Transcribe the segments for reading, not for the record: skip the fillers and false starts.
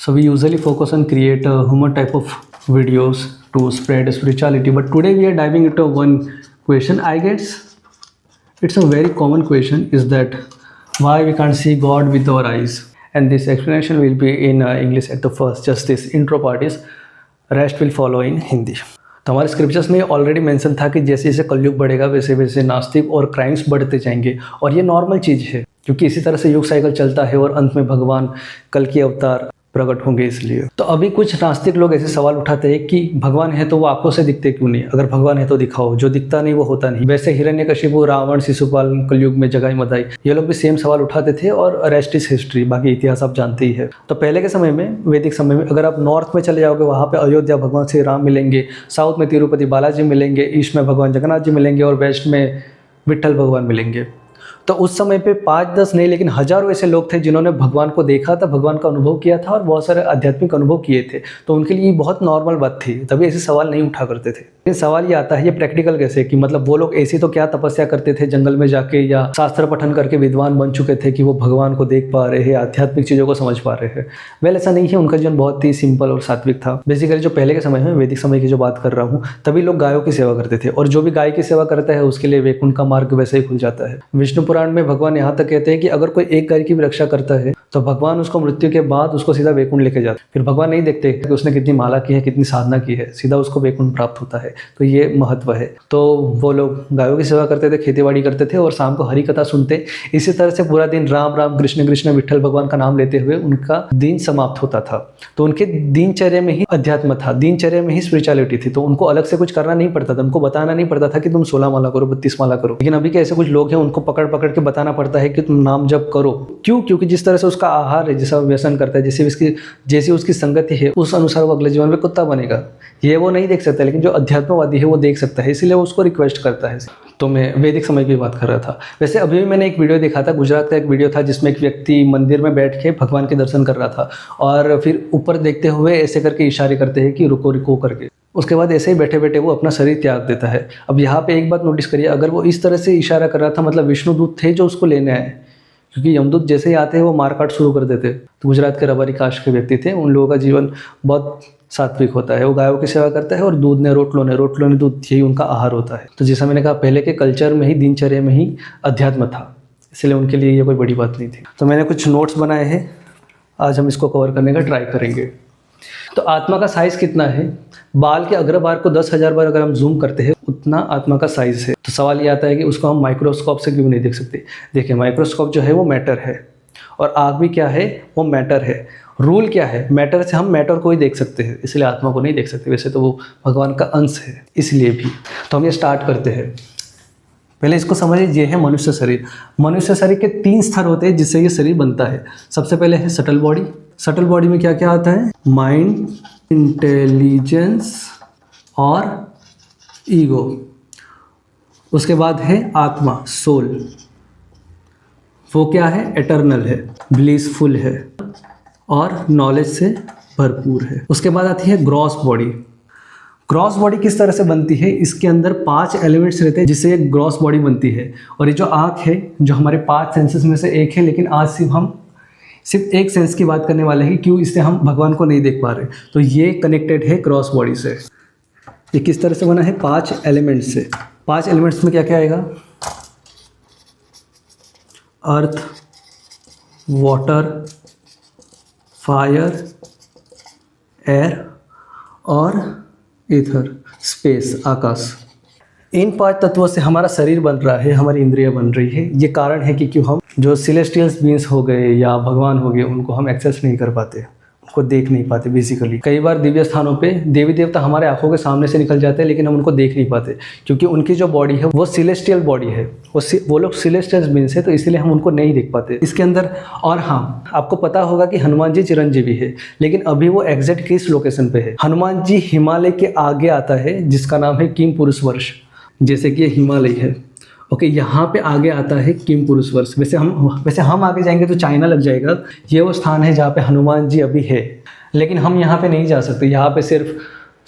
So we usually focus on create a humor type of videos to spread spirituality, but today we are diving into one question. I guess it's a very common question, is that why we can't see God with our eyes? And this explanation will be in English at the first, just this intro part is, rest will follow in Hindi. तो हमारे scriptures में already mention था कि जैसे जैसे कलयुग बढ़ेगा वैसे वैसे नास्तिक और क्राइम्स बढ़ते जाएंगे, और ये नॉर्मल चीज़ है क्योंकि इसी तरह से युग साइकिल चलता है और अंत में भगवान कल की अवतार प्रकट होंगे। इसलिए तो अभी कुछ नास्तिक लोग ऐसे सवाल उठाते हैं कि भगवान है तो वो आंखों से दिखते क्यों नहीं, अगर भगवान है तो दिखाओ, जो दिखता नहीं वो होता नहीं। वैसे हिरण्यकशिपु, रावण, शिशुपाल कलयुग में जगाई मदाई, ये लोग भी सेम सवाल उठाते थे, और रेस्ट इज हिस्ट्री, बाकी इतिहास आप जानते ही है। तो पहले के समय में, वैदिक समय में, अगर आप नॉर्थ में चले जाओगे वहाँ पे अयोध्या भगवान श्री राम मिलेंगे, साउथ में तिरुपति बालाजी मिलेंगे, ईस्ट में भगवान जगन्नाथ जी मिलेंगे, और वेस्ट में विट्ठल भगवान मिलेंगे। तो उस समय पे 5-10 नहीं लेकिन हजारों ऐसे लोग थे जिन्होंने भगवान को देखा था, भगवान का अनुभव किया था, और बहुत सारे आध्यात्मिक अनुभव किए थे। तो उनके लिए बहुत नॉर्मल बात थी, तभी ऐसे सवाल नहीं उठा करते थे। लेकिन सवाल ये आता है, ये प्रैक्टिकल कैसे, कि मतलब वो लोग ऐसी तो क्या तपस्या करते थे जंगल में जाके, या शास्त्र पठन करके विद्वान बन चुके थे कि वो भगवान को देख पा रहे हैं, आध्यात्मिक चीज़ों को समझ पा रहे हैं। वेल, ऐसा नहीं है, उनका जीवन बहुत ही सिंपल और सात्विक था। बेसिकली जो पहले के समय में, वैदिक समय की जो बात कर रहा हूँ, तभी लोग गायों की सेवा करते थे, और जो भी गाय की सेवा करता है उसके लिए वैकुंठ का मार्ग वैसे ही खुल जाता है। विष्णु पुराण में भगवान यहाँ तक कहते हैं कि अगर कोई एक गाय की भी रक्षा करता है तो भगवान उसको मृत्यु के बाद उसको सीधा वैकुंठ लेके जाते। फिर भगवान नहीं देखते कि उसने कितनी माला की है, कितनी साधना की है, सीधा उसको वैकुंठ प्राप्त होता है। तो ये महत्व है। तो वो लोग गायों की सेवा करते थे, खेतीबाड़ी करते थे, और शाम को हरि कथा सुनते। इसी तरह से पूरा दिन राम राम कृष्ण कृष्ण विट्ठल भगवान का नाम लेते हुए उनका दिन समाप्त होता था। तो उनके दिनचर्या में ही अध्यात्म था, दिनचर्या में ही स्पिरिचुअलिटी थी। तो उनको अलग से कुछ करना नहीं पड़ता था, उनको बताना नहीं पड़ता था कि तुम 16 माला करो, 32 माला करो। लेकिन अभी के ऐसे कुछ लोग हैं, उनको पकड़ पकड़ के बताना पड़ता है कि तुम नाम जप करो। क्यों? क्योंकि जिस तरह से उसका आहार है, जैसा व्यसन करता है, जैसी उसकी संगति है, उस अनुसार वो अगले जीवन में कुत्ता बनेगा। ये वो नहीं देख सकता, लेकिन जो अध्यात्मवादी है वो देख सकता है, इसलिए वो उसको रिक्वेस्ट करता है। तो मैं वैदिक समय की बात कर रहा था। वैसे अभी भी मैंने एक वीडियो देखा था, गुजरात का एक वीडियो था, जिसमें एक व्यक्ति मंदिर में बैठ के भगवान के दर्शन कर रहा था, और फिर ऊपर देखते हुए ऐसे करके इशारे करते हैं कि रुको रुको करके। उसके बाद ऐसे ही बैठे बैठे वो अपना शरीर त्याग देता है। अब यहाँ पे एक बात नोटिस करिए, अगर वो इस तरह से इशारा कर रहा था, मतलब विष्णु दूत थे जो उसको लेने आए, क्योंकि यमदूत जैसे ही आते हैं वो मारकाट शुरू कर देते। तो गुजरात के रबारी कास्ट के व्यक्ति थे, उन लोगों का जीवन बहुत सात्विक होता है। वो गायों की सेवा करता है, और दूध ने रोटलों ने दूध, यही उनका आहार होता है। तो जैसा मैंने कहा, पहले के कल्चर में ही, दिनचर्या में ही अध्यात्म था, इसलिए उनके लिए ये कोई बड़ी बात नहीं थी। तो मैंने कुछ नोट्स बनाए हैं, आज हम इसको कवर करने का ट्राई करेंगे। तो आत्मा का साइज़ कितना है? बाल के अग्रभाग को 10,000 बार अगर हम जूम करते हैं, उतना आत्मा का साइज़ है। तो सवाल ये आता है कि उसको हम माइक्रोस्कोप से क्यों नहीं देख सकते? देखिए, माइक्रोस्कोप जो है वो मैटर है, और आग भी क्या है? वो मैटर है। रूल क्या है? मैटर से हम मैटर को ही देख सकते हैं, इसलिए आत्मा को नहीं देख सकते। वैसे तो वो भगवान का अंश है, इसलिए भी। तो हम ये स्टार्ट करते हैं। पहले इसको समझिए, ये है मनुष्य शरीर। मनुष्य शरीर के 3 स्तर होते हैं जिससे ये शरीर बनता है। सबसे पहले है सटल बॉडी। सटल बॉडी में क्या क्या आता है? माइंड, इंटेलिजेंस और ईगो। उसके बाद है आत्मा, सोल। वो क्या है? एटर्नल है, ब्लिसफुल है, और नॉलेज से भरपूर है। उसके बाद आती है ग्रॉस बॉडी। ग्रॉस बॉडी किस तरह से बनती है? इसके अंदर 5 एलिमेंट्स रहते हैं जिससे ये ग्रॉस बॉडी बनती है। और ये जो आँख है, जो हमारे 5 सेंसेस में से एक है, लेकिन आज सिर्फ एक सेंस की बात करने वाले हैं। क्यों? इससे हम भगवान को नहीं देख पा रहे। तो ये कनेक्टेड है क्रॉस बॉडी से। ये किस तरह से बना है? 5 एलिमेंट्स से। 5 एलिमेंट्स में क्या क्या आएगा? अर्थ, वाटर, फायर, एयर और ईथर, स्पेस, आकाश। इन 5 तत्वों से हमारा शरीर बन रहा है, हमारी इंद्रियां बन रही है। ये कारण है कि क्यों हम जो सेलेस्टियल्स बीइंग्स हो गए या भगवान हो गए, उनको हम एक्सेस नहीं कर पाते, उनको देख नहीं पाते। बेसिकली कई बार दिव्य स्थानों पे देवी देवता हमारे आंखों के सामने से निकल जाते हैं, लेकिन हम उनको देख नहीं पाते, क्योंकि उनकी जो बॉडी है वो सेलेस्टियल बॉडी है। वो लोग सेलेस्टियल्स बीइंग्स है, तो इसीलिए हम उनको नहीं देख पाते इसके अंदर। और हाँ, आपको पता होगा कि हनुमान जी चिरंजीवी है, लेकिन अभी वो एग्जैक्ट किस लोकेशन पे है? हनुमान जी हिमालय के आगे आता है, जिसका नाम है किम पुरुष वर्ष। जैसे कि ये हिमालय है, ओके, यहाँ पे आगे आता है किम पुरुष वर्ष। वैसे हम आगे जाएंगे तो चाइना लग जाएगा। ये वो स्थान है जहाँ पे हनुमान जी अभी है, लेकिन हम यहाँ पे नहीं जा सकते। यहाँ पे सिर्फ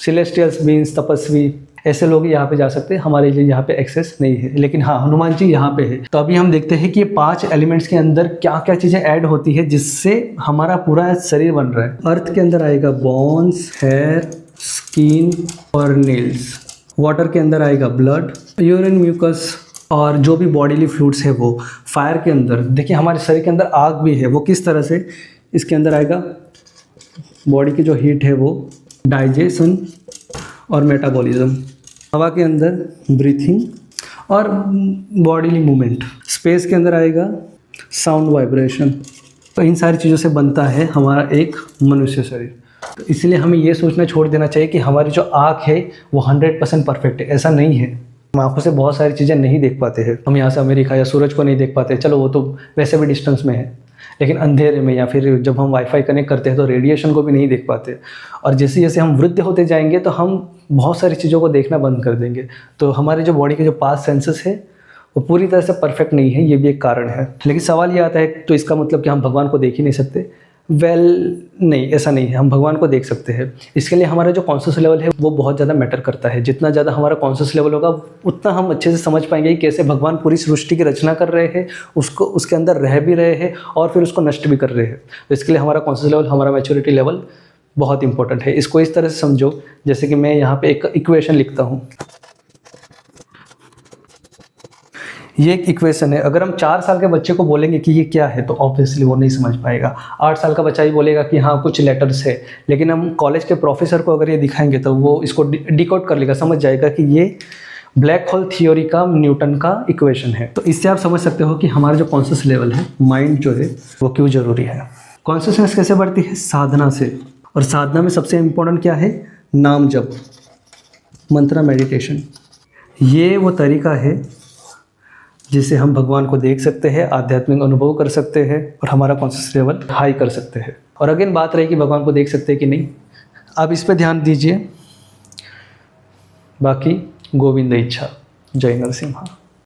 सेलेस्टियल्स बीइंग्स, तपस्वी, ऐसे लोग यहाँ पे जा सकते हैं, हमारे लिए यहाँ पे एक्सेस नहीं है। लेकिन हाँ, हनुमान जी यहाँ पे है। तो अभी हम देखते हैं कि ये 5 एलिमेंट्स के अंदर क्या क्या चीज़ें ऐड होती है जिससे हमारा पूरा शरीर बन रहा है। अर्थ के अंदर आएगा बोन्स, हेयर, स्किन और नेल्स। वाटर के अंदर आएगा ब्लड, यूरिन, म्यूकस और जो भी बॉडीली फ्लूइड्स है वो। फायर के अंदर देखिए हमारे शरीर के अंदर आग भी है, वो किस तरह से, इसके अंदर आएगा बॉडी की जो हीट है वो, डाइजेशन और मेटाबॉलिज्म। हवा के अंदर ब्रीथिंग और बॉडीली मूवमेंट। स्पेस के अंदर आएगा साउंड, वाइब्रेशन। तो इन सारी चीज़ों से बनता है हमारा एक मनुष्य शरीर। तो इसलिए हमें ये सोचना छोड़ देना चाहिए कि हमारी जो आँख है वो 100% परफेक्ट है। ऐसा नहीं है। हम आँखों से बहुत सारी चीज़ें नहीं देख पाते हैं। हम यहाँ से अमेरिका या सूरज को नहीं देख पाते, चलो वो तो वैसे भी डिस्टेंस में है, लेकिन अंधेरे में या फिर जब हम वाईफाई कनेक्ट करते हैं तो रेडिएशन को भी नहीं देख पाते। और जैसे जैसे हम वृद्ध होते जाएंगे तो हम बहुत सारी चीज़ों को देखना बंद कर देंगे। तो हमारे जो बॉडी के जो 5 सेंसेस है वो पूरी तरह से परफेक्ट नहीं है, ये भी एक कारण है। लेकिन सवाल ये आता है तो इसका मतलब कि हम भगवान को देख ही नहीं सकते? नहीं, ऐसा नहीं है। हम भगवान को देख सकते हैं। इसके लिए हमारा जो कॉन्शियस लेवल है वो बहुत ज़्यादा मैटर करता है। जितना ज़्यादा हमारा कॉन्शियस लेवल होगा उतना हम अच्छे से समझ पाएंगे कि कैसे भगवान पूरी सृष्टि की रचना कर रहे हैं, उसको उसके अंदर रह भी रहे हैं और फिर उसको नष्ट भी कर रहे हैं। तो इसके लिए हमारा कॉन्शियस लेवल, हमारा मैच्योरिटी लेवल बहुत इंपॉर्टेंट है। इसको इस तरह से समझो जैसे कि मैं यहाँ पे एक इक्वेशन लिखता हूँ। ये एक इक्वेशन है। अगर हम 4 साल के बच्चे को बोलेंगे कि ये क्या है तो ऑब्वियसली वो नहीं समझ पाएगा। 8 साल का बच्चा ही बोलेगा कि हाँ कुछ लेटर्स है। लेकिन हम कॉलेज के प्रोफेसर को अगर ये दिखाएंगे तो वो इसको डिकोड कर लेगा, समझ जाएगा कि ये ब्लैक होल थ्योरी का न्यूटन का इक्वेशन है। तो इससे आप समझ सकते हो कि हमारा जो कॉन्शियस लेवल है, माइंड जो है वो क्यों ज़रूरी है। कॉन्शियसनेस कैसे बढ़ती है? साधना से। और साधना में सबसे इम्पोर्टेंट क्या है? नाम जप, मंत्र, मेडिटेशन। ये वो तरीका है जिससे हम भगवान को देख सकते हैं, आध्यात्मिक अनुभव कर सकते हैं और हमारा कॉन्शियस लेवल हाई कर सकते हैं। और अगेन बात रही कि भगवान को देख सकते हैं कि नहीं, आप इस पे ध्यान दीजिए। बाकी गोविंद इच्छा। जय नरसिम्हा।